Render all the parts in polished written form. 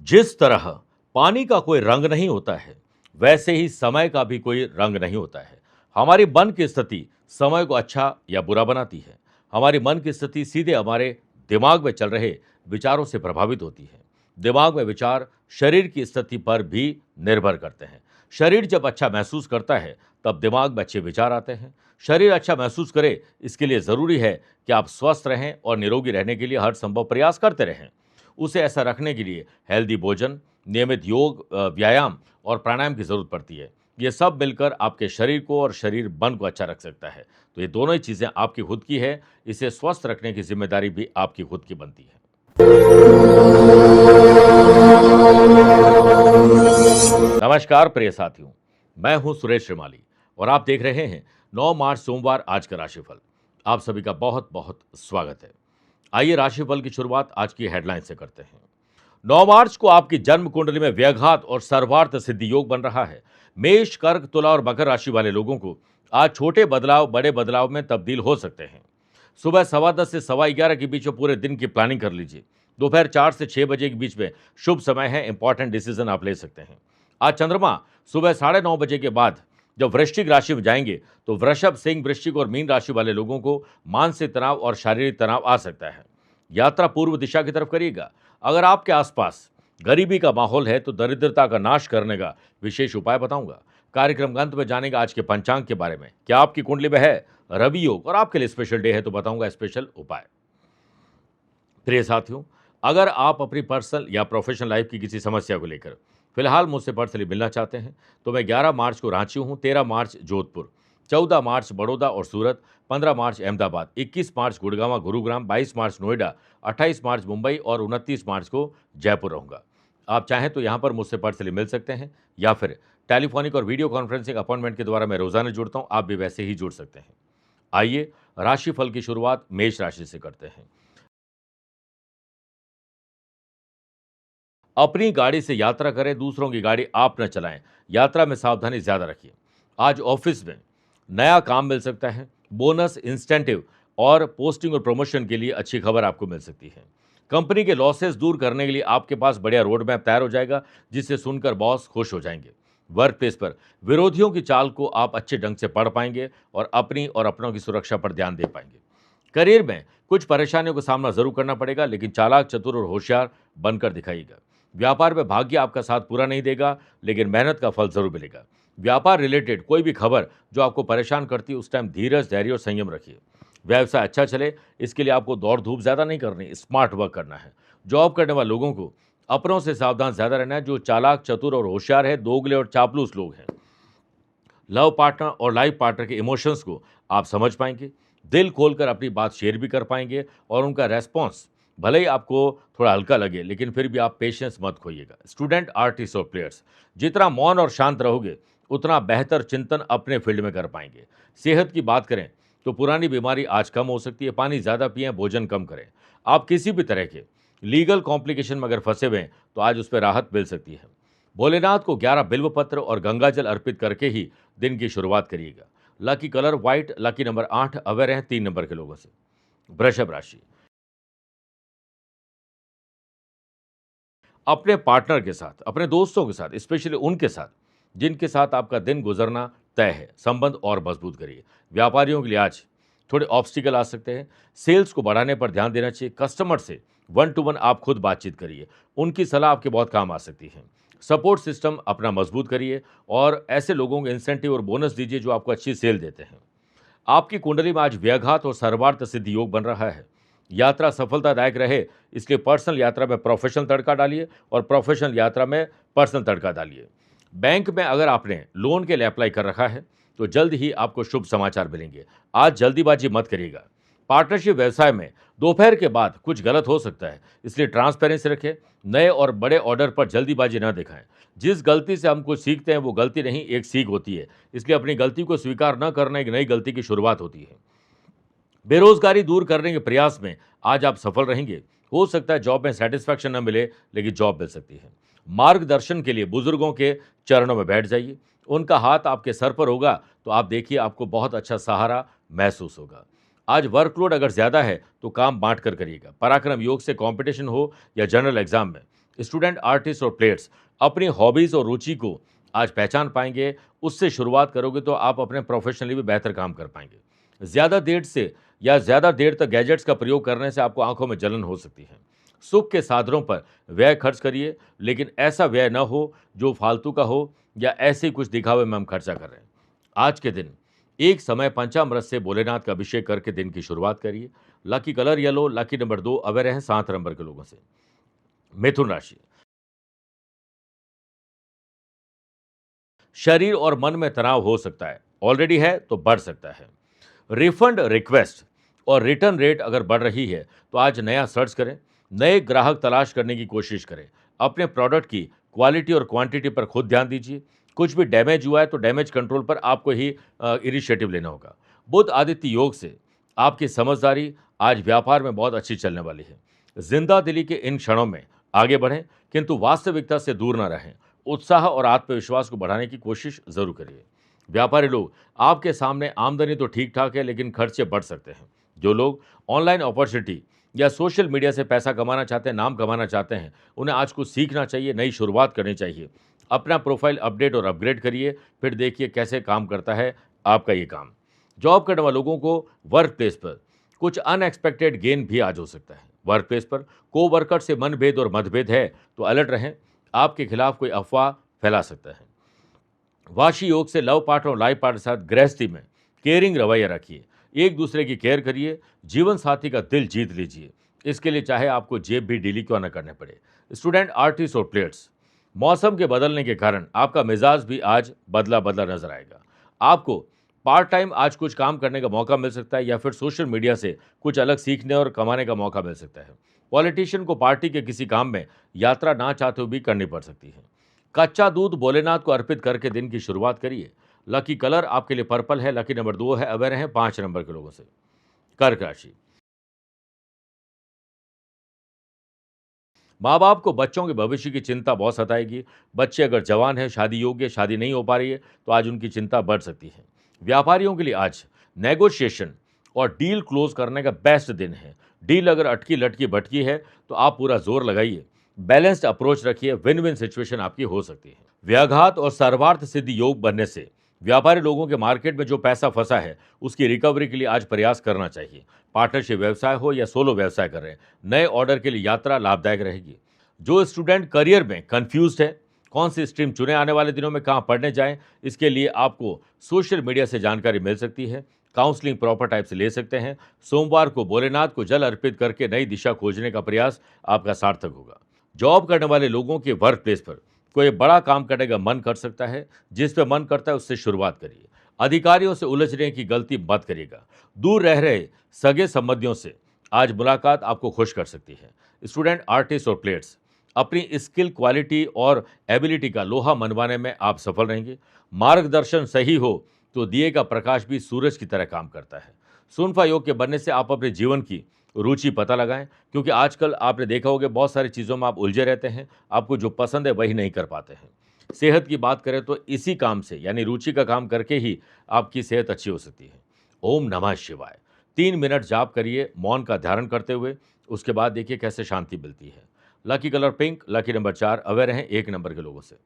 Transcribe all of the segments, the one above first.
जिस तरह पानी का कोई रंग नहीं होता है, वैसे ही समय का भी कोई रंग नहीं होता है। हमारी मन की स्थिति समय को अच्छा या बुरा बनाती है। हमारी मन की स्थिति सीधे हमारे दिमाग में चल रहे विचारों से प्रभावित होती है। दिमाग में विचार शरीर की स्थिति पर भी निर्भर करते हैं। शरीर जब अच्छा महसूस करता है, तब दिमाग में अच्छे विचार आते हैं। शरीर अच्छा महसूस करे, इसके लिए ज़रूरी है कि आप स्वस्थ रहें और निरोगी रहने के लिए हर संभव प्रयास करते रहें। उसे ऐसा रखने के लिए हेल्दी भोजन, नियमित योग, व्यायाम और प्राणायाम की ज़रूरत पड़ती है। ये सब मिलकर आपके शरीर को और शरीर मन को अच्छा रख सकता है। तो ये दोनों ही चीज़ें आपकी खुद की है। इसे स्वस्थ रखने की जिम्मेदारी भी आपकी खुद की बनती है। नमस्कार प्रिय साथियों, मैं हूं सुरेश श्रीमाली और आप देख रहे हैं 9 मार्च सोमवार आज का राशिफल। आप सभी का बहुत बहुत स्वागत है। आइए राशिफल की शुरुआत आज की हेडलाइन से करते हैं। 9 मार्च को आपकी जन्म कुंडली में व्यघात और सर्वार्थ सिद्धि योग बन रहा है। मेष, कर्क, तुला और मकर राशि वाले लोगों को आज छोटे बदलाव बड़े बदलाव में तब्दील हो सकते हैं। सुबह 10:15 से 11:15 के बीच में पूरे दिन की प्लानिंग कर लीजिए। दोपहर 4 से 6 बजे के बीच में शुभ समय है, इंपॉर्टेंट डिसीजन आप ले सकते हैं। आज चंद्रमा सुबह 9:30 बजे के बाद जब वृश्चिक राशि में जाएंगे, तो वृषभ, सिंह, वृश्चिक और मीन राशि वाले लोगों को मानसिक तनाव और शारीरिक तनाव आ सकता है। यात्रा पूर्व दिशा की तरफ करिएगा। अगर आपके आसपास गरीबी का माहौल है, तो दरिद्रता का नाश करने का विशेष उपाय बताऊंगा। कार्यक्रम का अंत में जानेगा आज के पंचांग के बारे में। क्या आपकी कुंडली में है रवि योग और आपके लिए स्पेशल डे है, तो बताऊंगा स्पेशल उपाय। प्रिय साथियों, अगर आप अपनी पर्सनल या प्रोफेशनल लाइफ की किसी समस्या को लेकर फिलहाल मुझसे पर्सनली मिलना चाहते हैं, तो मैं 11 मार्च को रांची हूँ, 13 मार्च जोधपुर, 14 मार्च बड़ौदा और सूरत, 15 मार्च अहमदाबाद, 21 मार्च गुड़गांव गुरुग्राम, 22 मार्च नोएडा, 28 मार्च मुंबई और 29 मार्च को जयपुर रहूँगा। आप चाहें तो यहाँ पर मुझसे पर्सनली मिल सकते हैं या फिर टेलीफोनिक और वीडियो कॉन्फ्रेंसिंग अपॉइंटमेंट के द्वारा मैं रोजाना जुड़ता हूँ, आप भी वैसे ही जुड़ सकते हैं। आइए राशिफल की शुरुआत मेष राशि से करते हैं। अपनी गाड़ी से यात्रा करें, दूसरों की गाड़ी आप न चलाएं। यात्रा में सावधानी ज्यादा रखिए। आज ऑफिस में नया काम मिल सकता है। बोनस, इंसेंटिव और पोस्टिंग और प्रमोशन के लिए अच्छी खबर आपको मिल सकती है। कंपनी के लॉसेस दूर करने के लिए आपके पास बढ़िया रोड मैप तैयार हो जाएगा, जिसे सुनकर बॉस खुश हो जाएंगे। वर्क प्लेस पर विरोधियों की चाल को आप अच्छे ढंग से पढ़ पाएंगे और अपनी और अपनों की सुरक्षा पर ध्यान दे पाएंगे। करियर में कुछ परेशानियों का सामना जरूर करना पड़ेगा, लेकिन चालाक, चतुर और होशियार बनकर दिखाइएगा। व्यापार में भाग्य आपका साथ पूरा नहीं देगा, लेकिन मेहनत का फल जरूर मिलेगा। व्यापार रिलेटेड कोई भी खबर जो आपको परेशान करती है, उस टाइम धीरज, धैर्य और संयम रखिए। व्यवसाय अच्छा चले, इसके लिए आपको दौड़ धूप ज्यादा नहीं करनी, स्मार्ट वर्क करना है। जॉब करने वाले लोगों को अपनों से सावधान ज्यादा रहना है। जो चालाक, चतुर और होशियार है, दोगले और चापलूस लोग हैं। लव पार्टनर और लाइफ पार्टनर के इमोशंस को आप समझ पाएंगे, दिल खोलकर अपनी बात शेयर भी कर पाएंगे और उनका रेस्पॉन्स भले ही आपको थोड़ा हल्का लगे, लेकिन फिर भी आप पेशेंस मत खोइएगा। स्टूडेंट, आर्टिस्ट और प्लेयर्स जितना मौन और शांत रहोगे, उतना बेहतर चिंतन अपने फील्ड में कर पाएंगे। सेहत की बात करें तो पुरानी बीमारी आज कम हो सकती है। पानी ज़्यादा पिएं, भोजन कम करें। आप किसी भी तरह के लीगल कॉम्प्लिकेशन में अगर फंसे हुए हैं, तो आज उस पर राहत मिल सकती है। भोलेनाथ को 11 बिल्व पत्र और गंगा जल अर्पित करके ही दिन की शुरुआत करिएगा। Lucky colour white, lucky number 8, aware हैं 3 नंबर के लोगों से। वृषभ राशि, अपने पार्टनर के साथ, अपने दोस्तों के साथ, स्पेशली उनके साथ जिनके साथ आपका दिन गुजरना तय है, संबंध और मजबूत करिए। व्यापारियों के लिए आज थोड़े ऑब्स्टिकल आ सकते हैं। सेल्स को बढ़ाने पर ध्यान देना चाहिए। कस्टमर से 1 to 1 आप खुद बातचीत करिए, उनकी सलाह आपके बहुत काम आ सकती है। सपोर्ट सिस्टम अपना मजबूत करिए और ऐसे लोगों को इंसेंटिव और बोनस दीजिए जो आपको अच्छी सेल देते हैं। आपकी कुंडली में आज व्यघात और सर्वार्थ सिद्धि योग बन रहा है। यात्रा सफलतादायक रहे, इसलिए पर्सनल यात्रा में प्रोफेशनल तड़का डालिए और प्रोफेशनल यात्रा में पर्सनल तड़का डालिए। बैंक में अगर आपने लोन के लिए अप्लाई कर रखा है, तो जल्द ही आपको शुभ समाचार मिलेंगे। आज जल्दीबाजी मत करिएगा। पार्टनरशिप व्यवसाय में दोपहर के बाद कुछ गलत हो सकता है, इसलिए ट्रांसपेरेंसी रखें। नए और बड़े ऑर्डर पर जल्दीबाजी न दिखाएं। जिस गलती से हम कुछ सीखते हैं, वो गलती नहीं, एक सीख होती है। इसलिए अपनी गलती को स्वीकार न करना एक नई गलती की शुरुआत होती है। बेरोजगारी दूर करने के प्रयास में आज आप सफल रहेंगे। हो सकता है जॉब में सेटिस्फैक्शन न मिले, लेकिन जॉब मिल सकती है। मार्गदर्शन के लिए बुजुर्गों के चरणों में बैठ जाइए। उनका हाथ आपके सर पर होगा, तो आप देखिए आपको बहुत अच्छा सहारा महसूस होगा। आज वर्कलोड अगर ज्यादा है, तो काम बांट कर करिएगा। पराक्रम योग से कंपटीशन हो या जनरल एग्जाम में, स्टूडेंट, आर्टिस्ट और प्लेयर्स अपनी हॉबीज़ और रुचि को आज पहचान पाएंगे। उससे शुरुआत करोगे तो आप अपने प्रोफेशनली भी बेहतर काम कर पाएंगे। ज़्यादा देर तक गैजेट्स का प्रयोग करने से आपको आंखों में जलन हो सकती है। सुख के साधनों पर व्यय खर्च करिए, लेकिन ऐसा व्यय न हो जो फालतू का हो या ऐसे ही कुछ दिखावे में हम खर्चा कर रहे हैं। आज के दिन एक समय पंचामृत से भोलेनाथ का अभिषेक करके दिन की शुरुआत करिए। Lucky colour yellow, lucky number 2 aware हैं 7 नंबर के लोगों से। मिथुन राशि, शरीर और मन में तनाव हो सकता है, ऑलरेडी है तो बढ़ सकता है। रिफंड रिक्वेस्ट और रिटर्न रेट अगर बढ़ रही है तो आज नया सर्च करें, नए ग्राहक तलाश करने की कोशिश करें। अपने प्रोडक्ट की क्वालिटी और क्वांटिटी पर खुद ध्यान दीजिए। कुछ भी डैमेज हुआ है तो डैमेज कंट्रोल पर आपको ही इनिशिएटिव लेना होगा। बुध आदित्य योग से आपकी समझदारी आज व्यापार में बहुत अच्छी चलने वाली है। जिंदा दिली के इन क्षणों में आगे बढ़ें, किंतु वास्तविकता से दूर न रहें। उत्साह और आत्मविश्वास को बढ़ाने की कोशिश जरूर करिए। व्यापारी लोग, आपके सामने आमदनी तो ठीक ठाक है, लेकिन खर्चे बढ़ सकते हैं। जो लोग ऑनलाइन अपॉर्चुनिटी या सोशल मीडिया से पैसा कमाना चाहते हैं, नाम कमाना चाहते हैं, उन्हें आज कुछ सीखना चाहिए, नई शुरुआत करनी चाहिए। अपना प्रोफाइल अपडेट और अपग्रेड करिए, फिर देखिए कैसे काम करता है आपका ये काम। जॉब करने वाले लोगों को वर्क प्लेस पर कुछ अनएक्सपेक्टेड गेन भी आज हो सकता है। वर्क प्लेस पर को वर्कर से मनभेद और मतभेद है तो अलर्ट रहें, आपके खिलाफ कोई अफवाह फैला सकता है। वाशी योग से लव पार्टनर और लाइफ पार्टनर के साथ गृहस्थी में केयरिंग रवैया रखिए, एक दूसरे की केयर करिए, जीवन साथी का दिल जीत लीजिए। इसके लिए चाहे आपको जेब भी ढीली क्यों न करने पड़े। स्टूडेंट, आर्टिस्ट और प्लेयर्स, मौसम के बदलने के कारण आपका मिजाज भी आज बदला बदला नजर आएगा। आपको पार्ट टाइम आज कुछ काम करने का मौका मिल सकता है या फिर सोशल मीडिया से कुछ अलग सीखने और कमाने का मौका मिल सकता है। पॉलिटिशियन को पार्टी के किसी काम में यात्रा ना चाहते हुए भी करनी पड़ सकती है। कच्चा दूध भोलेनाथ को अर्पित करके दिन की शुरुआत करिए। लकी कलर आपके लिए पर्पल है, लकी नंबर 2 है, अवेयर हैं 5 नंबर के लोगों से। कर्क राशि, माँ बाप को बच्चों के भविष्य की चिंता बहुत सताएगी। बच्चे अगर जवान है, शादी योग्य, शादी नहीं हो पा रही है तो आज उनकी चिंता बढ़ सकती है। व्यापारियों के लिए आज नेगोशिएशन और डील क्लोज करने का बेस्ट दिन है। डील अगर अटकी लटकी भटकी है तो आप पूरा जोर लगाइए, बैलेंस्ड अप्रोच रखिए, विन विन सिचुएशन आपकी हो सकती है। व्याघात और सर्वार्थ सिद्धि योग बनने से व्यापारी लोगों के मार्केट में जो पैसा फंसा है उसकी रिकवरी के लिए आज प्रयास करना चाहिए। पार्टनरशिप व्यवसाय हो या सोलो व्यवसाय कर रहे हैं, नए ऑर्डर के लिए यात्रा लाभदायक रहेगी। जो स्टूडेंट करियर में कंफ्यूज्ड है, कौन सी स्ट्रीम चुने, आने वाले दिनों में कहाँ पढ़ने जाएं, इसके लिए आपको सोशल मीडिया से जानकारी मिल सकती है। काउंसलिंग प्रॉपर टाइप से ले सकते हैं। सोमवार को भोलेनाथ को जल अर्पित करके नई दिशा खोजने का प्रयास आपका सार्थक होगा। जॉब करने वाले लोगों के वर्क प्लेस पर कोई बड़ा काम करने का मन कर सकता है। जिस पे मन करता है उससे शुरुआत करिए। अधिकारियों से उलझने की गलती मत करिएगा। दूर रह रहे सगे संबंधियों से आज मुलाकात आपको खुश कर सकती है। स्टूडेंट, आर्टिस्ट और प्लेयर्स, अपनी स्किल, क्वालिटी और एबिलिटी का लोहा मनवाने में आप सफल रहेंगे। मार्गदर्शन सही हो तो दिए का प्रकाश भी सूरज की तरह काम करता है। सुनफा योग के बनने से आप अपने जीवन की रुचि पता लगाएं, क्योंकि आजकल आपने देखा होगा बहुत सारी चीज़ों में आप उलझे रहते हैं। आपको जो पसंद है वही नहीं कर पाते हैं। सेहत की बात करें तो इसी काम से, यानी रुचि का काम करके ही आपकी सेहत अच्छी हो सकती है। ओम नमः शिवाय 3 मिनट जाप करिए मौन का धारण करते हुए, उसके बाद देखिए कैसे शांति मिलती है। Lucky colour pink, lucky number 4, aware हैं 1 नंबर के लोगों से।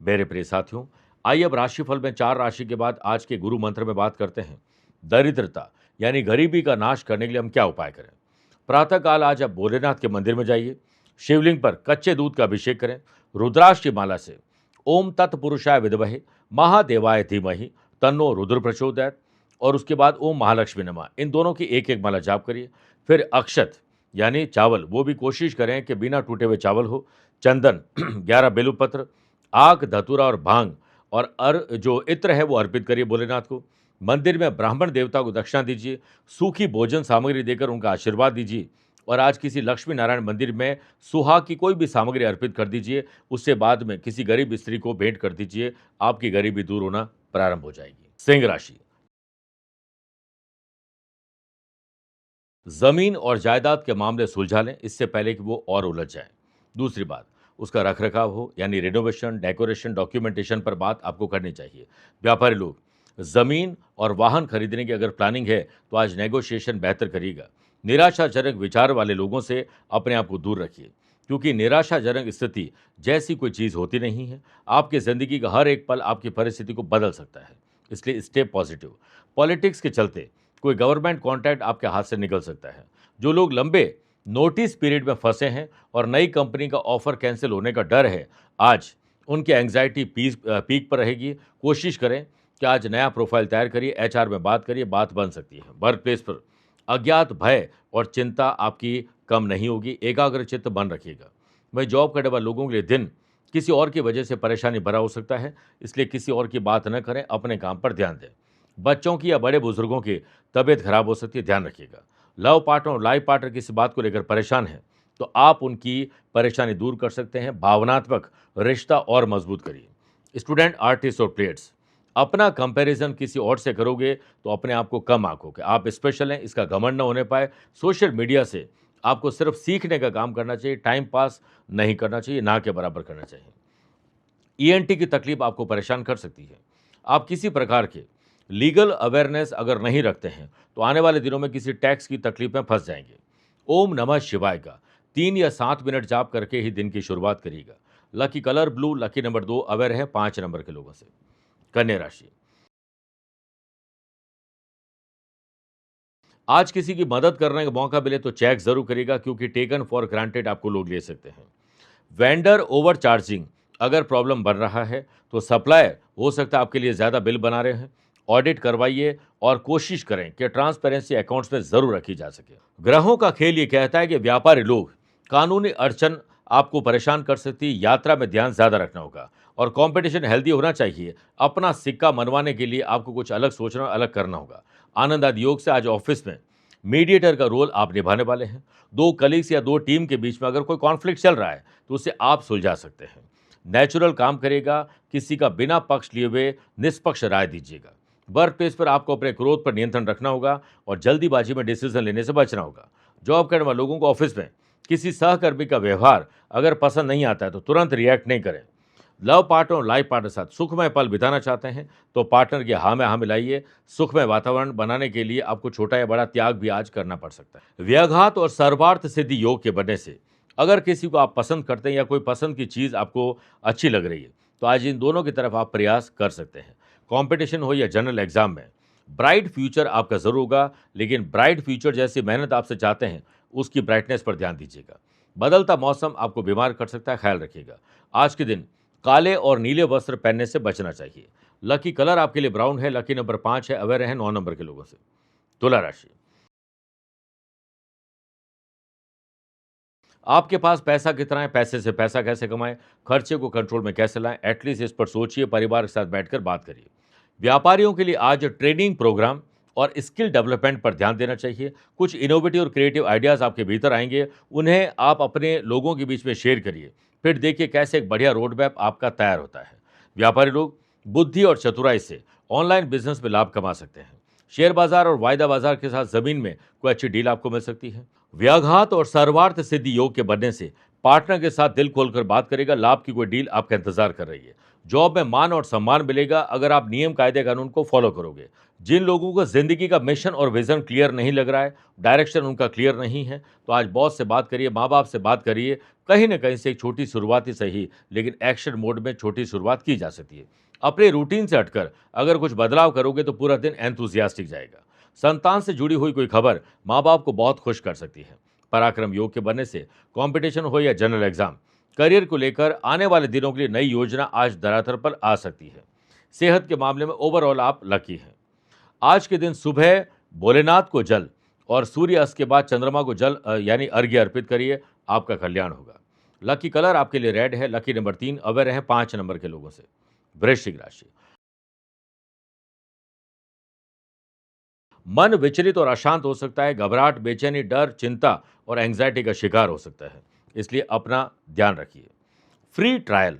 मेरे प्रिय साथियों, आइए अब राशिफल में 4 राशि के बाद आज के गुरु मंत्र में बात करते हैं। दरिद्रता यानी गरीबी का नाश करने के लिए हम क्या उपाय करें। प्रातःकाल आज आप भोलेनाथ के मंदिर में जाइए, शिवलिंग पर कच्चे दूध का अभिषेक करें। रुद्राक्ष की माला से ओम तत्पुरुषाय विद्महे महादेवाय धीमहि तन्नो रुद्र प्रचोदयात्, और उसके बाद ओम महालक्ष्मी नमः, इन दोनों की एक एक माला जाप करिए। फिर अक्षत यानी चावल, वो भी कोशिश करें कि बिना टूटे हुए चावल हो। चंदन 11 बेलपत्र, आग, धतूरा और भांग और जो इत्र है वो अर्पित करिए भोलेनाथ को। मंदिर में ब्राह्मण देवता को दक्षिणा दीजिए। सूखी भोजन सामग्री देकर उनका आशीर्वाद दीजिए। और आज किसी लक्ष्मी नारायण मंदिर में सुहा की कोई भी सामग्री अर्पित कर दीजिए। उससे बाद में किसी गरीब स्त्री को भेंट कर दीजिए। आपकी गरीबी दूर होना प्रारंभ हो जाएगी। सिंह राशि, जमीन और जायदाद के मामले सुलझा लें इससे पहले कि वो और उलझ जाए। दूसरी बात, उसका रखरखाव हो, यानी रिनोवेशन, डेकोरेशन, डॉक्यूमेंटेशन पर बात आपको करनी चाहिए। व्यापारी लोग, जमीन और वाहन खरीदने की अगर प्लानिंग है तो आज नेगोशिएशन बेहतर करिएगा। निराशाजनक विचार वाले लोगों से अपने आप को दूर रखिए। क्योंकि निराशाजनक स्थिति जैसी कोई चीज़ होती नहीं है। आपकी ज़िंदगी का हर एक पल आपकी परिस्थिति को बदल सकता है, इसलिए स्टे पॉजिटिव। पॉलिटिक्स के चलते कोई गवर्नमेंट कॉन्ट्रैक्ट आपके हाथ से निकल सकता है। जो लोग लंबे नोटिस पीरियड में फंसे हैं और नई कंपनी का ऑफर कैंसिल होने का डर है, आज उनकी एंग्जाइटी पीक पर रहेगी। कोशिश करें कि आज नया प्रोफाइल तैयार करिए, एचआर में बात करिए, बात बन सकती है। वर्क प्लेस पर अज्ञात भय और चिंता आपकी कम नहीं होगी, एकाग्रचित्त बन रखिएगा। वहीं जॉब करने वाले लोगों के लिए दिन किसी और की वजह से परेशानी भरा हो सकता है, इसलिए किसी और की बात न करें, अपने काम पर ध्यान दें। बच्चों की या बड़े बुजुर्गों की तबीयत खराब हो सकती है, ध्यान रखिएगा। लव पार्टनर और लाइफ पार्टनर किसी बात को लेकर परेशान हैं, तो आप उनकी परेशानी दूर कर सकते हैं। भावनात्मक रिश्ता और मजबूत करिए। स्टूडेंट, आर्टिस्ट और प्लेयर्स, अपना कंपैरिजन किसी और से करोगे तो अपने आप को कम आंकोगे। आप स्पेशल हैं, इसका घमंड न होने पाए। सोशल मीडिया से आपको सिर्फ सीखने का काम करना चाहिए, टाइम पास नहीं करना चाहिए, ना के बराबर करना चाहिए। ईएनटी की तकलीफ आपको परेशान कर सकती है। आप किसी प्रकार के लीगल अवेयरनेस अगर नहीं रखते हैं तो आने वाले दिनों में किसी टैक्स की तकलीफ में फंस जाएंगे। ओम नमः शिवाय का 3 या 7 मिनट जाप करके ही दिन की शुरुआत करिएगा। Lucky colour blue, lucky number 2 aware है 5 नंबर के लोगों से। कन्या राशि, आज किसी की मदद करने का मौका मिले तो चेक जरूर करिएगा, क्योंकि टेकन फॉर ग्रांटेड आपको लोग ले सकते हैं। वेंडर ओवर चार्जिंग अगर प्रॉब्लम बन रहा है तो सप्लायर हो सकता है आपके लिए ज़्यादा बिल बना रहे हैं। ऑडिट करवाइए और कोशिश करें कि ट्रांसपेरेंसी अकाउंट्स में ज़रूर रखी जा सके। ग्रहों का खेल ये कहता है कि व्यापारी लोग कानूनी अड़चन आपको परेशान कर सकती है। यात्रा में ध्यान ज़्यादा रखना होगा और कंपटीशन हेल्दी होना चाहिए। अपना सिक्का मनवाने के लिए आपको कुछ अलग सोचना, अलग करना होगा। आनंद आदि योग से आज ऑफिस में मीडिएटर का रोल आप निभाने वाले हैं। 2 कलीग्स या 2 टीम के बीच में अगर कोई कॉन्फ्लिक्ट चल रहा है तो उसे आप सुलझा सकते हैं। नेचुरल काम करेगा, किसी का बिना पक्ष लिए हुए निष्पक्ष राय दीजिएगा। वर्क प्लेस पर आपको अपने क्रोध पर नियंत्रण रखना होगा और जल्दीबाजी में डिसीजन लेने से बचना होगा। जॉब करने वाले लोगों को ऑफिस में किसी सहकर्मी का व्यवहार अगर पसंद नहीं आता है तो तुरंत रिएक्ट नहीं करें। लव पार्टनर और लाइफ पार्टनर के साथ सुखमय पल बिताना चाहते हैं तो पार्टनर की हाँ में हाँ मिलाइए। सुखमय वातावरण बनाने के लिए आपको छोटा या बड़ा त्याग भी आज करना पड़ सकता है। व्याघात और सर्वार्थ सिद्धि योग के बनने से अगर किसी को आप पसंद करते हैं या कोई पसंद की चीज़ आपको अच्छी लग रही है तो आज इन दोनों की तरफ आप प्रयास कर सकते हैं। कंपटीशन हो या जनरल एग्जाम में ब्राइट फ्यूचर आपका जरूर होगा, लेकिन ब्राइट फ्यूचर जैसी मेहनत आपसे चाहते हैं उसकी ब्राइटनेस पर ध्यान दीजिएगा। बदलता मौसम आपको बीमार कर सकता है, ख्याल रखिएगा। आज के दिन काले और नीले वस्त्र पहनने से बचना चाहिए। लकी कलर आपके लिए ब्राउन है, लकी नंबर 5 है, अवेयर है 9 नंबर के लोगों से। तुला राशि, आपके पास पैसा कितना है, पैसे से पैसा कैसे कमाएं, खर्चे को कंट्रोल में कैसे लाएं, एटलीस्ट इस पर सोचिए, परिवार के साथ बैठकर बात करिए। व्यापारियों के लिए आज ट्रेनिंग प्रोग्राम और स्किल डेवलपमेंट पर ध्यान देना चाहिए। कुछ इनोवेटिव और क्रिएटिव आइडियाज़ आपके भीतर आएंगे, उन्हें आप अपने लोगों के बीच में शेयर करिए, फिर देखिए कैसे एक बढ़िया रोड मैप आपका तैयार होता है। व्यापारी लोग बुद्धि और चतुराई से ऑनलाइन बिजनेस में लाभ कमा सकते हैं। शेयर बाजार और वायदा बाजार के साथ जमीन में कोई अच्छी डील आपको मिल सकती है। व्याघात और सर्वार्थ सिद्धि योग के बनने से पार्टनर के साथ दिल खोलकर बात करेगा, लाभ की कोई डील आपका इंतजार कर रही है। जॉब में मान और सम्मान मिलेगा अगर आप नियम कायदे कानून को फॉलो करोगे। जिन लोगों को जिंदगी का मिशन और विजन क्लियर नहीं लग रहा है, डायरेक्शन उनका क्लियर नहीं है, तो आज बॉस से बात करिए, माँ बाप से बात करिए। कहीं ना कहीं से एक छोटी शुरुआत ही सही, लेकिन एक्शन मोड में छोटी शुरुआत की जा सकती है। अपने रूटीन से हटकर अगर कुछ बदलाव करोगे तो पूरा दिन एंथुजियास्टिक जाएगा। संतान से जुड़ी हुई कोई खबर माँ बाप को बहुत खुश कर सकती है। पराक्रम योग के बनने से कंपटीशन हो या जनरल एग्जाम, करियर को लेकर आने वाले दिनों के लिए नई योजना आज धरातल पर आ सकती है। सेहत के मामले में ओवरऑल आप लकी हैं। आज के दिन सुबह भोलेनाथ को जल और सूर्य अस्त के बाद चंद्रमा को जल यानी अर्घ्य अर्पित करिए, आपका कल्याण होगा। लकी कलर आपके लिए रेड है, लकी नंबर 3, अवेयर है 5 नंबर के लोगों से। वृश्चिक राशि, मन विचलित और अशांत हो सकता है, घबराहट, बेचैनी, डर, चिंता और एंग्जाइटी का शिकार हो सकता है, इसलिए अपना ध्यान रखिए। फ्री ट्रायल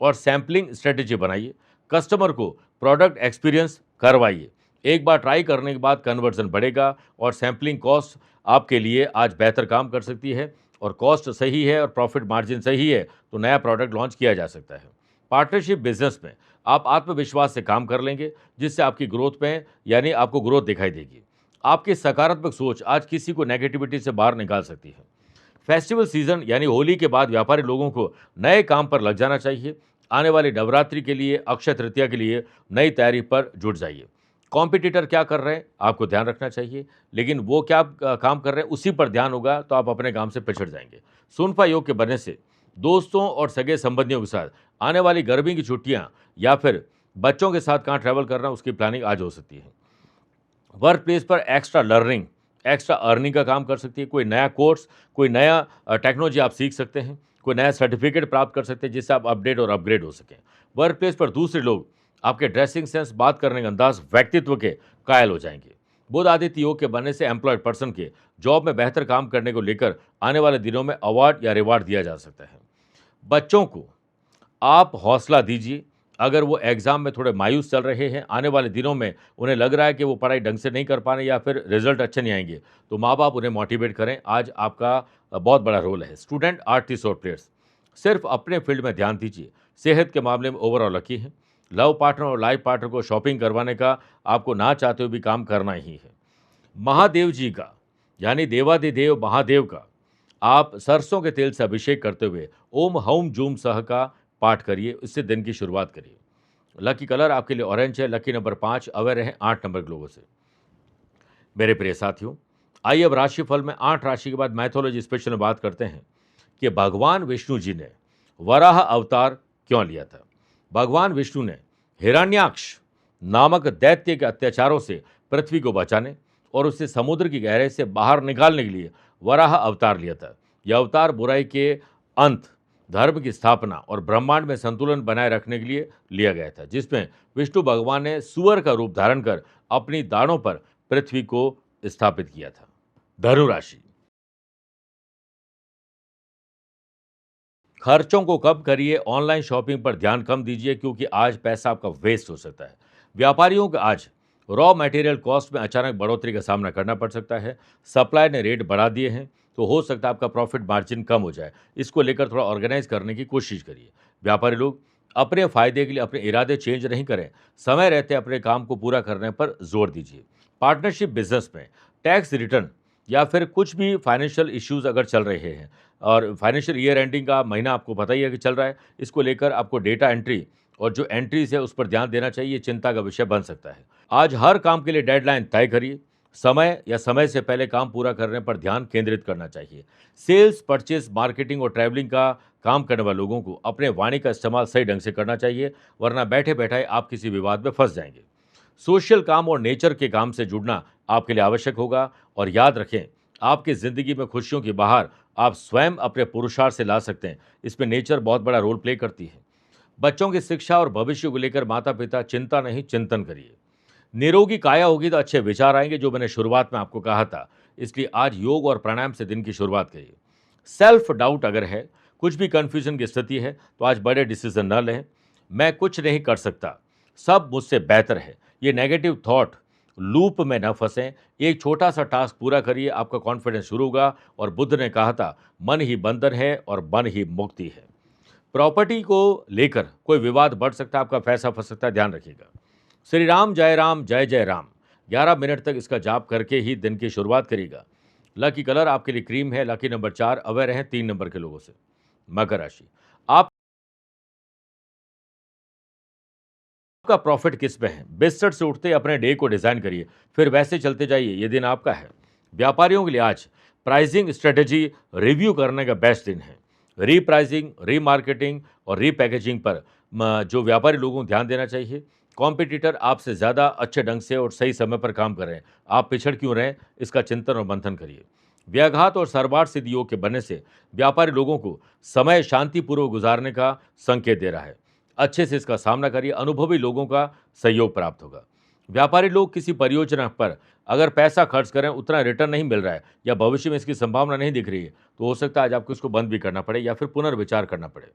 और सैम्पलिंग स्ट्रेटेजी बनाइए। कस्टमर को प्रोडक्ट एक्सपीरियंस करवाइए। एक बार ट्राई करने के बाद कन्वर्जन बढ़ेगा और सैम्पलिंग कॉस्ट आपके लिए आज बेहतर काम कर सकती है, और कॉस्ट सही है और प्रॉफिट मार्जिन सही है तो नया प्रोडक्ट लॉन्च किया जा सकता है। पार्टनरशिप बिजनेस में आप आत्मविश्वास से काम कर लेंगे, जिससे आपकी ग्रोथ में यानी आपको ग्रोथ दिखाई देगी। आपकी सकारात्मक सोच आज किसी को नेगेटिविटी से बाहर निकाल सकती है। फेस्टिवल सीजन यानी होली के बाद व्यापारी लोगों को नए काम पर लग जाना चाहिए। आने वाली नवरात्रि के लिए, अक्षय तृतीया के लिए नई तैयारी पर जुट जाइए। कॉम्पिटिटर क्या कर रहे हैं, आपको ध्यान रखना चाहिए, लेकिन वो क्या काम कर रहे हैं, उसी पर ध्यान होगा तो आप अपने काम से पिछड़ जाएंगे। सूनफा योग के बनने से दोस्तों और सगे संबंधियों के साथ आने वाली गर्मी की छुट्टियां या फिर बच्चों के साथ कहाँ ट्रैवल करना, उसकी प्लानिंग आज हो सकती है। वर्क प्लेस पर एक्स्ट्रा लर्निंग, एक्स्ट्रा अर्निंग का काम कर सकती है। कोई नया कोर्स, कोई नया टेक्नोलॉजी आप सीख सकते हैं, कोई नया सर्टिफिकेट प्राप्त कर सकते हैं जिससे आप अपडेट और अपग्रेड हो सकें। वर्क प्लेस पर दूसरे लोग आपके ड्रेसिंग सेंस, बात करने का अंदाज, व्यक्तित्व के कायल हो जाएंगे। बुध आदित्य योग के बनने से एम्प्लॉयड पर्सन के जॉब में बेहतर काम करने को लेकर आने वाले दिनों में अवार्ड या रिवार्ड दिया जा सकता है। बच्चों को आप हौसला दीजिए। अगर वो एग्ज़ाम में थोड़े मायूस चल रहे हैं, आने वाले दिनों में उन्हें लग रहा है कि वो पढ़ाई ढंग से नहीं कर पा रहे या फिर रिजल्ट अच्छे नहीं आएंगे, तो माँ-बाप उन्हें मोटिवेट करें। आज आपका बहुत बड़ा रोल है। स्टूडेंट, आर्टिस्ट और प्लेयर्स सिर्फ अपने फील्ड में ध्यान दीजिए। सेहत के मामले में ओवरऑल लकी है। लव पार्टनर और लाइफ पार्टनर को शॉपिंग करवाने का आपको ना चाहते हुए भी काम करना ही है। महादेव जी का यानी देवाधिदेव महादेव का आप सरसों के तेल से अभिषेक करते हुए ओम हौम जूम सह का पाठ करिए। इससे दिन की शुरुआत करिए। लकी कलर आपके लिए ऑरेंज है। लकी नंबर 5, अवेयर रहें 8 नंबर के लोगों से। मेरे प्रिय साथियों, आइए अब राशिफल में 8 राशि के बाद मैथोलॉजी स्पेशल में बात करते हैं कि भगवान विष्णु जी ने वराह अवतार क्यों लिया था। भगवान विष्णु ने हिरण्याक्ष नामक दैत्य के अत्याचारों से पृथ्वी को बचाने और उसे समुद्र की गहराई से बाहर निकालने के लिए वराह अवतार लिया था। यह अवतार बुराई के अंत, धर्म की स्थापना और ब्रह्मांड में संतुलन बनाए रखने के लिए लिया गया था, जिसमें विष्णु भगवान ने सुअर का रूप धारण कर अपनी दाढ़ों पर पृथ्वी को स्थापित किया था। धनु राशि, खर्चों को कम करिए। ऑनलाइन शॉपिंग पर ध्यान कम दीजिए क्योंकि आज पैसा आपका वेस्ट हो सकता है। व्यापारियों को आज रॉ मटेरियल कॉस्ट में अचानक बढ़ोतरी का सामना करना पड़ सकता है। सप्लाई ने रेट बढ़ा दिए हैं तो हो सकता है आपका प्रॉफिट मार्जिन कम हो जाए। इसको लेकर थोड़ा ऑर्गेनाइज करने की कोशिश करिए। व्यापारी लोग अपने फायदे के लिए अपने इरादे चेंज नहीं करें। समय रहते अपने काम को पूरा करने पर जोर दीजिए। पार्टनरशिप बिजनेस में टैक्स रिटर्न या फिर कुछ भी फाइनेंशियल इश्यूज अगर चल रहे हैं और फाइनेंशियल ईयर एंडिंग का महीना आपको पता ही है कि चल रहा है, इसको लेकर आपको डेटा एंट्री और जो एंट्रीज है उस पर ध्यान देना चाहिए। ये चिंता का विषय बन सकता है। आज हर काम के लिए डेडलाइन तय करिए। समय या समय से पहले काम पूरा करने पर ध्यान केंद्रित करना चाहिए। सेल्स, परचेस, मार्केटिंग और ट्रैवलिंग का काम करने वाले लोगों को अपने वाणी का इस्तेमाल सही ढंग से करना चाहिए, वरना बैठे बैठाए आप किसी विवाद में फंस जाएंगे। सोशल काम और नेचर के काम से जुड़ना आपके लिए आवश्यक होगा और याद रखें, आपकी ज़िंदगी में खुशियों की बहार आप स्वयं अपने पुरुषार्थ से ला सकते हैं। इसमें नेचर बहुत बड़ा रोल प्ले करती है। बच्चों की शिक्षा और भविष्य को लेकर माता पिता चिंता नहीं, चिंतन करिए। निरोगी काया होगी तो अच्छे विचार आएंगे, जो मैंने शुरुआत में आपको कहा था। इसलिए आज योग और प्राणायाम से दिन की शुरुआत करिए। सेल्फ डाउट अगर है, कुछ भी कंफ्यूजन की स्थिति है, तो आज बड़े डिसीजन न लें। मैं कुछ नहीं कर सकता, सब मुझसे बेहतर है, ये नेगेटिव थॉट लूप में न फंसें। एक छोटा सा टास्क पूरा करिए, आपका कॉन्फिडेंस शुरू होगा। और बुद्ध ने कहा था, मन ही बंधन है और मन ही मुक्ति है। प्रॉपर्टी को लेकर कोई विवाद बढ़ सकता है, आपका पैसा फंस सकता है, ध्यान रखिएगा। श्री राम जय जय राम 11 मिनट तक इसका जाप करके ही दिन की शुरुआत करिएगा। लकी कलर आपके लिए क्रीम है। लकी नंबर 4, अवेयर हैं 3 नंबर के लोगों से। मकर राशि, आपका प्रॉफिट किस में है? बिस्तर से उठते अपने डे को डिजाइन करिए, फिर वैसे चलते जाइए, ये दिन आपका है। व्यापारियों के लिए आज प्राइसिंग स्ट्रेटेजी रिव्यू करने का बेस्ट दिन है। रीप्राइसिंग, रीमार्केटिंग और रीपैकेजिंग पर जो व्यापारी लोगों को ध्यान देना चाहिए। कॉम्पिटिटर आपसे ज़्यादा अच्छे ढंग से और सही समय पर काम कर रहे हैं, आप पिछड़ क्यों रहे हैं, इसका चिंतन और मंथन करिए। व्याघात और सर्वार्थ सिद्ध योग के बनने से व्यापारी लोगों को समय शांतिपूर्वक गुजारने का संकेत दे रहा है। अच्छे से इसका सामना करिए, अनुभवी लोगों का सहयोग प्राप्त होगा। व्यापारी लोग किसी परियोजना पर अगर पैसा खर्च करें, उतना रिटर्न नहीं मिल रहा है या भविष्य में इसकी संभावना नहीं दिख रही है, तो हो सकता है आज आपको इसको बंद भी करना पड़े या फिर पुनर्विचार करना पड़े।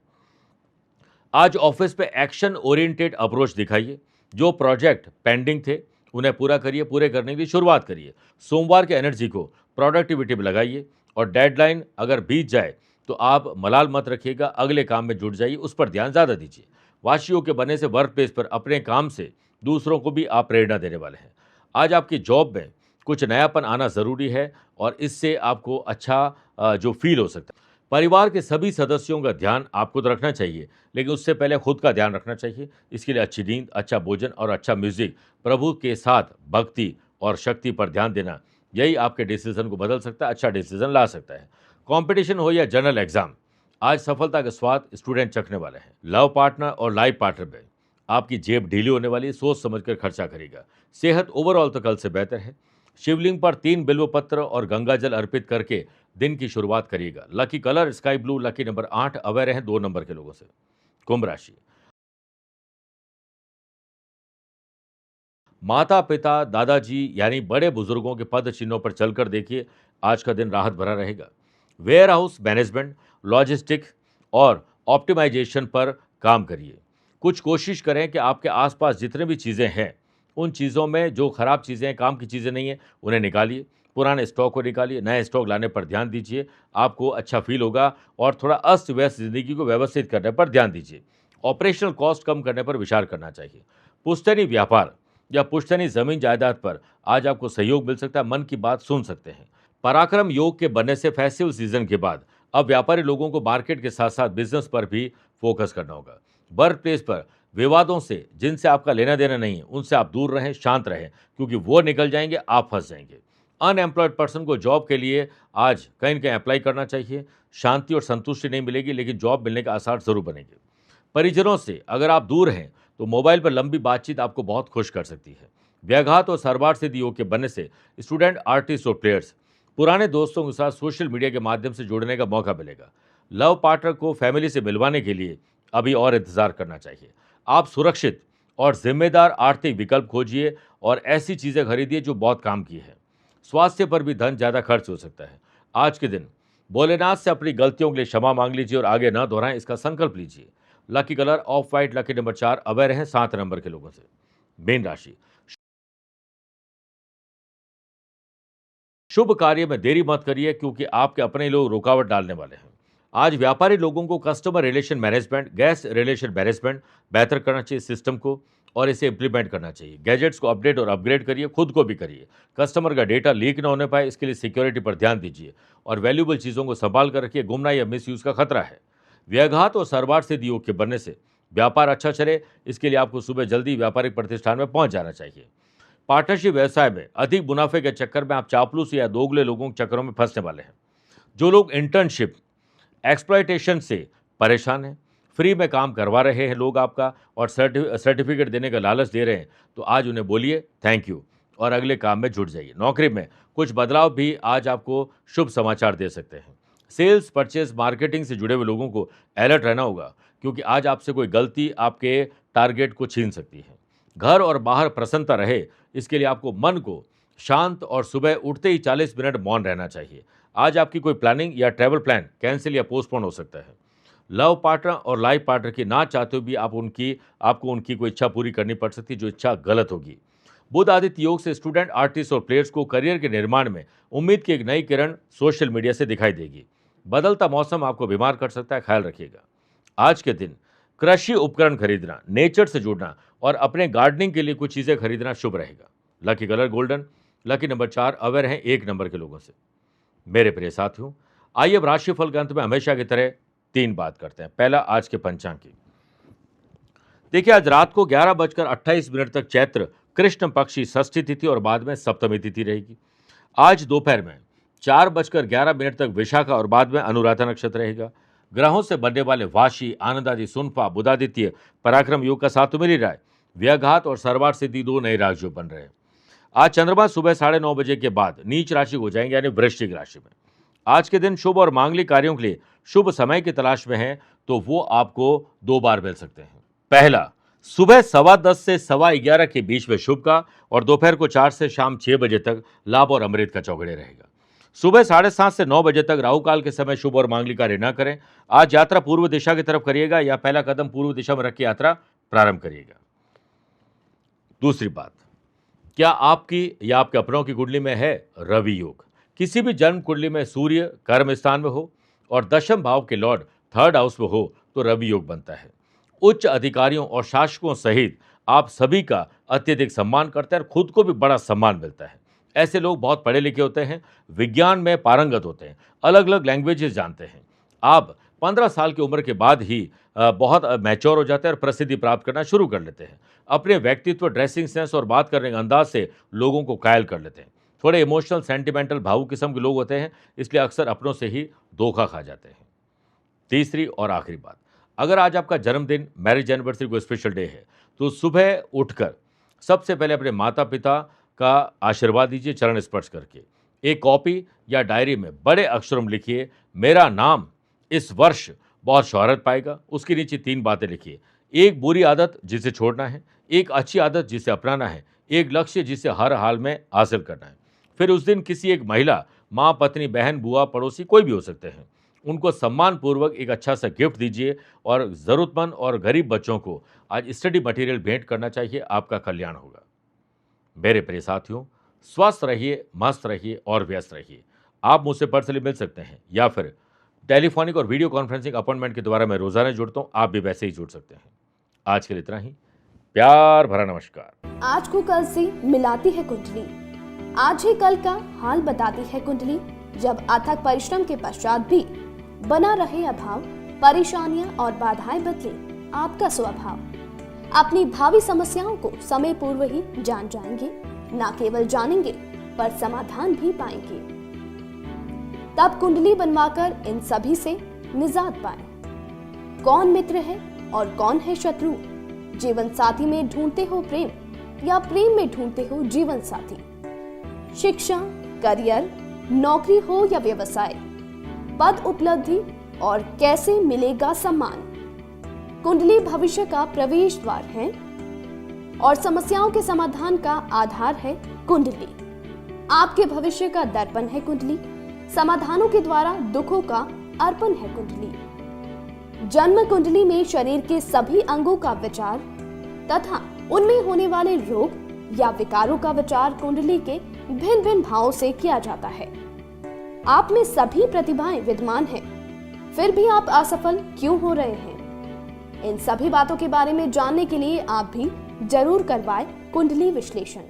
आज ऑफिस पे एक्शन ओरिएंटेड अप्रोच दिखाइए। जो प्रोजेक्ट पेंडिंग थे उन्हें पूरा करिए, पूरे करने के लिए शुरुआत करिए। सोमवार के एनर्जी को प्रोडक्टिविटी में लगाइए और डेडलाइन अगर बीत जाए तो आप मलाल मत रखिएगा, अगले काम में जुट जाइए, उस पर ध्यान ज़्यादा दीजिए। वाशियों के बनने से वर्क प्लेस पर अपने काम से दूसरों को भी आप प्रेरणा देने वाले हैं। आज आपकी जॉब में कुछ नयापन आना ज़रूरी है और इससे आपको अच्छा जो फील हो सकता है। परिवार के सभी सदस्यों का ध्यान आपको तो रखना चाहिए, लेकिन उससे पहले खुद का ध्यान रखना चाहिए। इसके लिए अच्छी नींद, अच्छा भोजन और अच्छा म्यूजिक, प्रभु के साथ भक्ति और शक्ति पर ध्यान देना, यही आपके डिसीजन को बदल सकता है, अच्छा डिसीजन ला सकता है। कंपटीशन हो या जनरल एग्जाम, आज सफलता का स्वाद स्टूडेंट चखने वाले हैं। लव पार्टनर और लाइफ पार्टनर में आपकी जेब ढीली होने वाली है, सोच समझकर खर्चा करेगा। सेहत ओवरऑल तो कल से बेहतर है। शिवलिंग पर 3 बिल्व पत्र और गंगा जल अर्पित करके दिन की शुरुआत करिएगा। Lucky colour sky blue, lucky number 8, aware हैं 2 नंबर के लोगों से। कुंभ राशि, माता पिता, दादाजी यानी बड़े बुजुर्गों के पद चिन्हों पर चलकर देखिए, आज का दिन राहत भरा रहेगा। वेयर हाउस मैनेजमेंट, लॉजिस्टिक और ऑप्टिमाइजेशन पर काम करिए। कुछ कोशिश करें कि आपके आसपास जितने भी चीज़ें हैं, उन चीज़ों में जो खराब चीज़ें हैं, काम की चीज़ें नहीं हैं, उन्हें निकालिए। पुराने स्टॉक को निकालिए, नए स्टॉक लाने पर ध्यान दीजिए, आपको अच्छा फील होगा। और थोड़ा अस्त व्यस्त ज़िंदगी को व्यवस्थित करने पर ध्यान दीजिए। ऑपरेशनल कॉस्ट कम करने पर विचार करना चाहिए। पुश्तैनी व्यापार या पुश्तैनी जमीन जायदाद पर आज आपको सहयोग मिल सकता है, मन की बात सुन सकते हैं। पराक्रम योग के बनने से फेस्टिवल सीजन के बाद अब व्यापारी लोगों को मार्केट के साथ साथ बिजनेस पर भी फोकस करना होगा। वर्क प्लेस पर विवादों से जिनसे आपका लेना देना नहीं है, उनसे आप दूर रहें, शांत रहें, क्योंकि वो निकल जाएंगे, आप फंस जाएंगे। अनएम्प्लॉयड पर्सन को जॉब के लिए आज कहीं न कहीं अप्लाई करना चाहिए। शांति और संतुष्टि नहीं मिलेगी, लेकिन जॉब मिलने के आसार जरूर बनेंगे। परिजनों से अगर आप दूर हैं तो मोबाइल पर लंबी बातचीत आपको बहुत खुश कर सकती है। व्याघात और सर्वार्थ सिद्धि योग के बनने से स्टूडेंट, आर्टिस्ट और प्लेयर्स पुराने दोस्तों के साथ सोशल मीडिया के माध्यम से जुड़ने का मौका मिलेगा। लव पार्टनर को फैमिली से मिलवाने के लिए अभी और इंतजार करना चाहिए। आप सुरक्षित और जिम्मेदार आर्थिक विकल्प खोजिए और ऐसी चीजें खरीदिए जो बहुत काम की है। स्वास्थ्य पर भी धन ज्यादा खर्च हो सकता है। आज के दिन भोलेनाथ से अपनी गलतियों के लिए क्षमा मांग लीजिए और आगे न दोहराएं, इसका संकल्प लीजिए। Lucky colour of white, lucky number 4, aware हैं 7 नंबर के लोगों से। मीन राशि, शुभ कार्य में देरी मत करिए, क्योंकि आपके अपने लोग रुकावट डालने वाले हैं। आज व्यापारी लोगों को customer relation management, gas relation management बेहतर करना चाहिए सिस्टम को, और इसे इंप्लीमेंट करना चाहिए। गैजेट्स को अपडेट और अपग्रेड करिए, खुद को भी करिए। कस्टमर का डेटा लीक ना होने पाए, इसके लिए सिक्योरिटी पर ध्यान दीजिए और वैल्यूएबल चीज़ों को संभाल कर रखिए, गुमना या मिसयूज का खतरा है। व्याघात और सर्वार्थ सिद्धि योग के बनने से व्यापार अच्छा चले, इसके लिए आपको सुबह जल्दी व्यापारिक प्रतिष्ठान में पहुंच जाना चाहिए। पार्टनरशिप व्यवसाय में अधिक मुनाफे के चक्कर में आप चापलूस या दोगले लोगों के चक्करों में फंसने वाले हैं। जो लोग इंटर्नशिप, एक्सप्लॉयटेशन से परेशान हैं, फ्री में काम करवा रहे हैं लोग आपका और सर्टिफिकेट देने का लालच दे रहे हैं, तो आज उन्हें बोलिए थैंक यू और अगले काम में जुट जाइए। नौकरी में कुछ बदलाव भी आज आपको शुभ समाचार दे सकते हैं। सेल्स, परचेज, मार्केटिंग से जुड़े हुए लोगों को अलर्ट रहना होगा, क्योंकि आज आपसे कोई गलती आपके टारगेट को छीन सकती है। घर और बाहर प्रसन्नता रहे, इसके लिए आपको मन को शांत और सुबह उठते ही 40 मिनट मौन रहना चाहिए। आज आपकी कोई प्लानिंग या ट्रैवल प्लान कैंसिल या पोस्टपोन हो सकता है। लव पार्टनर और लाइफ पार्टनर की ना चाहते हुए भी आपको उनकी कोई इच्छा पूरी करनी पड़ सकती है, जो इच्छा गलत होगी। बुध आदित्य योग से स्टूडेंट, आर्टिस्ट और प्लेयर्स को करियर के निर्माण में उम्मीद की एक नई किरण सोशल मीडिया से दिखाई देगी। बदलता मौसम आपको बीमार कर सकता है, ख्याल रखिएगा। आज के दिन कृषि उपकरण खरीदना, नेचर से जुड़ना और अपने गार्डनिंग के लिए कुछ चीजें खरीदना शुभ रहेगा। Lucky colour golden, lucky number 4, aware हैं 1 नंबर के लोगों से। मेरे प्रिय साथियों, आइए अब राशिफल के अंत में हमेशा की तरह 3 बात करते हैं। पहला, आज के पंचांग की। देखिए, आज रात को 11:28 तक चैत्र कृष्ण पक्षी षष्ठी तिथि और बाद में सप्तमी तिथि रहेगी। आज दोपहर में 4:11 तक विशाखा और बाद में अनुराधा नक्षत्र रहेगा। ग्रहों से बनने वाले वाशी, आनंदादि, सुनफा, बुधादित्य, पराक्रम योग का साथ तो मिल ही रहा है। व्याघात और सर्वार्थ सिद्धि 2 नए राशियों बन रहे हैं। आज चंद्रमा सुबह 9:30 बजे के बाद नीच राशि हो जाएंगे, यानी वृश्चिक राशि में। आज के दिन शुभ और मांगलिक कार्यों के लिए शुभ समय की तलाश में हैं, तो वो आपको 2 बार मिल सकते हैं। पहला, सुबह 10:15 से 11:15 के बीच में शुभ का और दोपहर को 4 से शाम 6 बजे तक लाभ और अमृत का चौगड़े रहेगा। सुबह 7:30 से 9 बजे तक राहु काल के समय शुभ और मांगलिक कार्य न करें। आज यात्रा पूर्व दिशा की तरफ करिएगा या पहला कदम पूर्व दिशा में रख के यात्रा प्रारंभ करिएगा। दूसरी बात, क्या आपकी या आपके अपनों की कुंडली में है रवि योग? किसी भी जन्म कुंडली में सूर्य कर्म स्थान में हो और दशम भाव के लॉर्ड 3rd हाउस में हो तो रवि योग बनता है। उच्च अधिकारियों और शासकों सहित आप सभी का अत्यधिक सम्मान करते हैं और खुद को भी बड़ा सम्मान मिलता है। ऐसे लोग बहुत पढ़े लिखे होते हैं, विज्ञान में पारंगत होते हैं, अलग अलग लैंग्वेजेस जानते हैं। आप 15 साल की उम्र के बाद ही बहुत मैच्योर हो जाते हैं और प्रसिद्धि प्राप्त करना शुरू कर लेते हैं। अपने व्यक्तित्व, ड्रेसिंग सेंस और बात करने के अंदाज से लोगों को कायल कर लेते हैं। थोड़े इमोशनल, सेंटिमेंटल, भावुक किस्म के लोग होते हैं, इसलिए अक्सर अपनों से ही धोखा खा जाते हैं। तीसरी और आखिरी बात, अगर आज आपका जन्मदिन, मैरिज एनिवर्सरी कोई स्पेशल डे है, तो सुबह उठकर सबसे पहले अपने माता पिता का आशीर्वाद दीजिए चरण स्पर्श करके। एक कॉपी या डायरी में बड़े अक्षरों में लिखिए, मेरा नाम इस वर्ष बहुत शोहरत पाएगा। उसके नीचे 3 बातें लिखिए, एक बुरी आदत जिसे छोड़ना है, एक अच्छी आदत जिसे अपनाना है, एक लक्ष्य जिसे हर हाल में हासिल करना है। फिर उस दिन किसी एक महिला, माँ, पत्नी, बहन, बुआ, पड़ोसी कोई भी हो सकते हैं, उनको सम्मानपूर्वक एक अच्छा सा गिफ्ट दीजिए और ज़रूरतमंद और गरीब बच्चों को आज स्टडी मटेरियल भेंट करना चाहिए। आपका कल्याण होगा। मेरे प्रिय साथियों, स्वस्थ रहिए, मस्त रहिए और व्यस्त रहिए। आप मुझसे पर्सनली मिल सकते हैं या फिर टेलीफोनिक और वीडियो कॉन्फ्रेंसिंग अपॉइंटमेंट के द्वारा मैं रोजाना जुड़ता हूँ। आप भी वैसे ही जुड़ सकते हैं। आज के लिए इतना ही। प्यार भरा नमस्कार। आज को कल से मिलाती है कुंडली, आज ही कल का हाल बताती है कुंडली। जब अथक परिश्रम के पश्चात भी बना रहे अभाव, परेशानियां और बाधाएं बदले आपका स्वभाव, अपनी भावी समस्याओं को समय पूर्व ही जान जाएंगे। न केवल जानेंगे पर समाधान भी पाएंगे। तब कुंडली बनवाकर इन सभी से निजात पाएं। कौन मित्र है और कौन है शत्रु, जीवन साथी में ढूंढते हो प्रेम या प्रेम में ढूंढते हो जीवन साथी, शिक्षा, करियर, नौकरी हो या व्यवसाय, पद उपलब्धि और कैसे मिलेगा सम्मान। कुंडली भविष्य का प्रवेश द्वार है और समस्याओं के समाधान का आधार है कुंडली। आपके भविष्य का दर्पण है कुंडली, समाधानों के द्वारा दुखों का अर्पण है कुंडली। जन्म कुंडली में शरीर के सभी अंगों का विचार तथा उनमें होने वाले रोग या विकारों का विचार कुंडली के भिन्न भिन्न भावों से किया जाता है। आप में सभी प्रतिभाएं विद्यमान हैं, फिर भी आप असफल क्यों हो रहे हैं? इन सभी बातों के बारे में जानने के लिए आप भी जरूर करवाएं कुंडली विश्लेषण।